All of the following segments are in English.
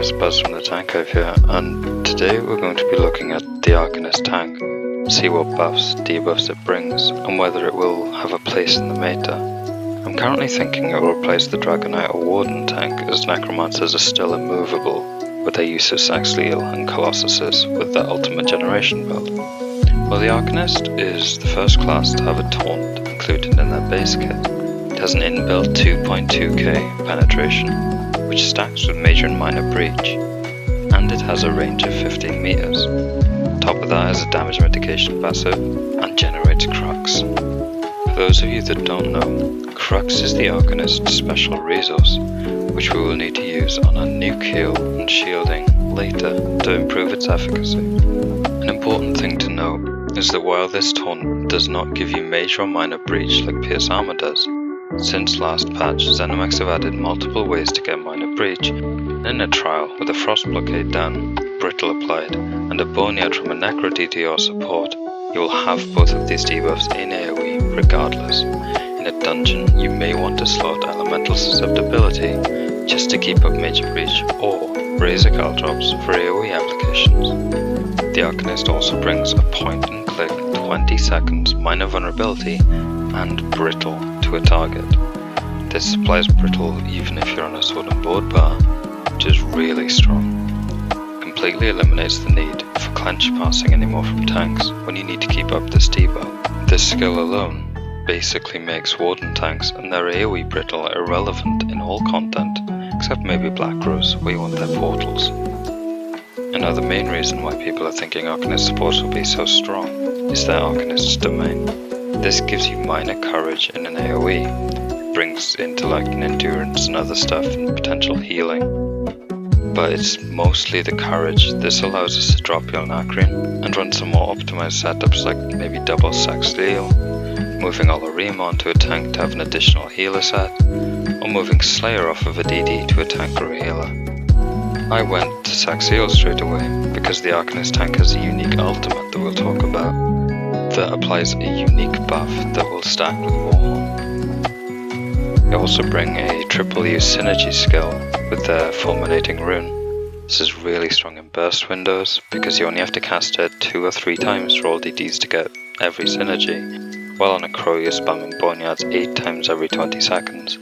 Arcanist Buzz from the Tank Cave here, and today we're going to be looking at the Arcanist Tank, see what buffs, debuffs it brings, and whether it will have a place in the meta. I'm currently thinking it will replace the Dragonite or Warden tank, as Necromancers are still immovable with their use of Saxhleel and Colossuses with their Ultimate Generation build. Well, the Arcanist is the first class to have a taunt included in their base kit. It has an inbuilt 2.2k penetration, which stacks with major and minor breach, and it has a range of 15 meters. Top of that is a damage mitigation passive and generates Crux. For those of you that don't know, Crux is the Arcanist's special resource, which we will need to use on our nuke heal and shielding later to improve its efficacy. An important thing to note is that while this taunt does not give you major or minor breach like Pierce Armor does, since last patch, ZeniMax have added multiple ways to get minor breach. In a trial with a Frost Blockade down, Brittle applied, and a Boneyard from a Necro DTR support, you will have both of these debuffs in AoE regardless. In a dungeon, you may want to slot Elemental Susceptibility just to keep up major breach, or Razor Caltrops for AoE applications. The Arcanist also brings a point and click 20 seconds minor vulnerability and Brittle to a target. This applies Brittle even if you're on a sword and board bar, which is really strong. Completely eliminates the need for clench passing anymore from tanks when you need to keep up this debuff. This skill alone basically makes Warden tanks and their AoE Brittle irrelevant in all content, except maybe Black Rose where you want their portals. And now the main reason why people are thinking Arcanist supports will be so strong is their Arcanist's domain. This gives you minor courage in an AoE, it brings intellect and endurance and other stuff and potential healing, but it's mostly the courage. This allows us to drop your Nacrian and run some more optimized setups like maybe double Saxhleel, moving Olarim onto a tank to have an additional healer set, or moving Slayer off of a DD to a tank or a healer. I went to Saxhleel straight away because the Arcanist tank has a unique ultimate that we'll talk about that applies a unique buff that will stack with Warhorn. They also bring a triple use synergy skill with their Fulminating Rune. This is really strong in burst windows because you only have to cast it 2 or 3 times for all DDs to get every synergy, while on a Crow you're spamming Boneyards 8 times every 20 seconds.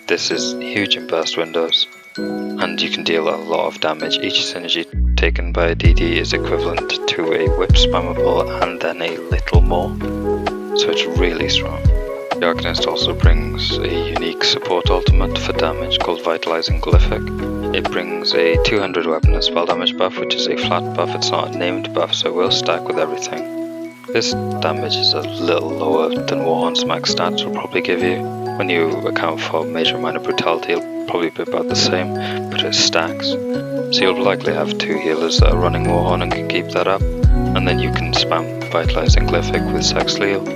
This is huge in burst windows, and you can deal a lot of damage. Each synergy taken by a DD is equivalent to a whip spammable and then a little more, so it's really strong. The Arcanist also brings a unique support ultimate for damage called Vitalizing Glyphic. It brings a 200 weapon and spell damage buff, which is a flat buff. It's not a named buff, so it will stack with everything. This damage is a little lower than Warhorn's max stats will probably give you. When you account for major and minor brutality, it'll probably be about the same, but it stacks. So you'll likely have 2 healers that are running Warhorn and can keep that up, and then you can spam Vitalizing Glyphic with Saxhleel,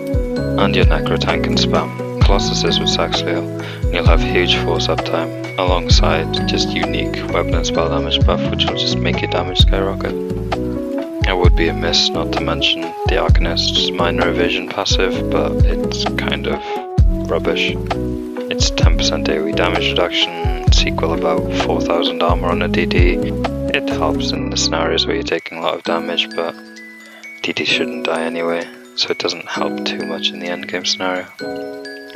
and your Necro tank can spam Colossuses with Saxhleel, and you'll have huge force uptime, alongside just unique weapon and spell damage buff, which will just make your damage skyrocket. It would be amiss not to mention the Arcanist's minor evasion passive, but it's kind of rubbish. It's 10% AoE damage reduction, it's equal about 4000 armor on a DD. It helps in the scenarios where you're taking a lot of damage, but DD shouldn't die anyway, so it doesn't help too much in the endgame scenario.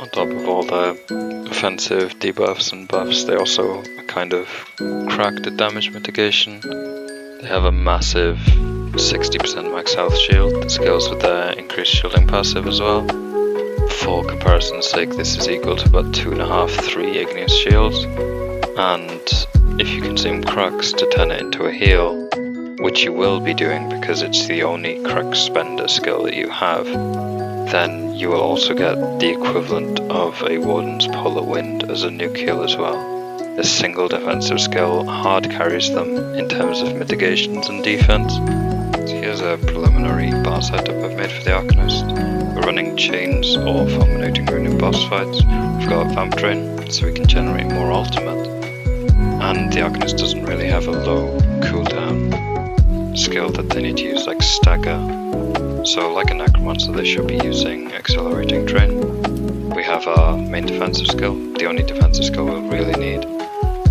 On top of all the offensive debuffs and buffs, they also kind of cracked at damage mitigation. They have a massive 60% max health shield that scales with their increased shielding passive as well. For comparison's sake, this is equal to about 2.5-3 Igneous shields, and if you consume Crux to turn it into a heal, which you will be doing because it's the only Crux spender skill that you have, then you will also get the equivalent of a Warden's Polar Wind as a nuke heal as well. This single defensive skill hard carries them in terms of mitigations and defense. So here's a preliminary bar setup I've made for the Arcanist. We're running chains or Fulminating Rune in boss fights. We've got Vamp Drain, so we can generate more ultimate. And the Arcanist doesn't really have a low cooldown skill that they need to use like Stagger. So like a Necromancer, they should be using Accelerating Drain. We have our main defensive skill, the only defensive skill we'll really need.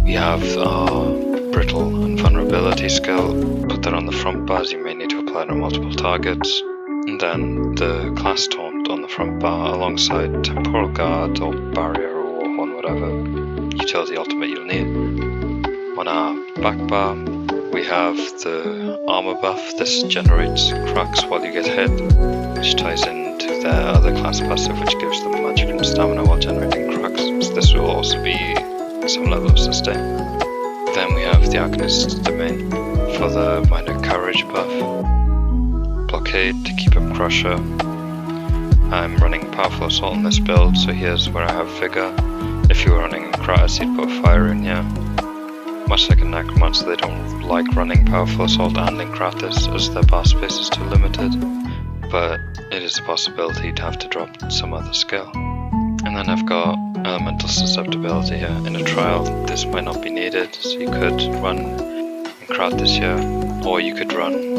We have our brittle and vulnerability skill. Put that on the front bars, you may need to apply it on multiple targets. And then the class taunt on the front bar alongside temporal guard or barrier or warhorn, whatever utility ultimate you'll need. On our back bar, we have the armor buff. This generates cracks while you get hit, which ties into their other class passive, which gives them magic and stamina while generating cracks. So this will also be some level of sustain. Then we have the Arcanist domain for the minor courage buff. Blockade to keep up Crusher. I'm running Powerful Assault in this build, so here's where I have Vigor. If you were running Kratos, you'd put Fire in here. Much like a Necromancer, they don't like running Powerful Assault and in Kratos as their bar space is too limited, but it is a possibility to have to drop some other skill. And then I've got Elemental Susceptibility here. In a trial, this might not be needed, so you could run in Kratos here, or you could run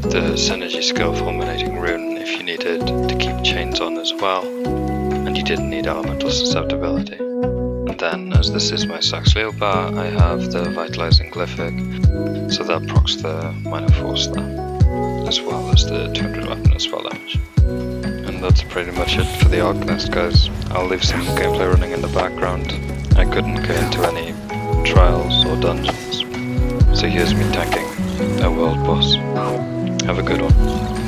the Synergy skill Fulminating Rune if you needed to keep chains on as well, and you didn't need Elemental Susceptibility. And then, as this is my Saxhleel bar, I have the Vitalizing Glyphic, so that procs the minor force there, as well as the 200 weapon and spell damage. And that's pretty much it for the Arcanist, guys. I'll leave some gameplay running in the background. I couldn't get into any trials or dungeons, so here's me tanking a world boss. Have a good one.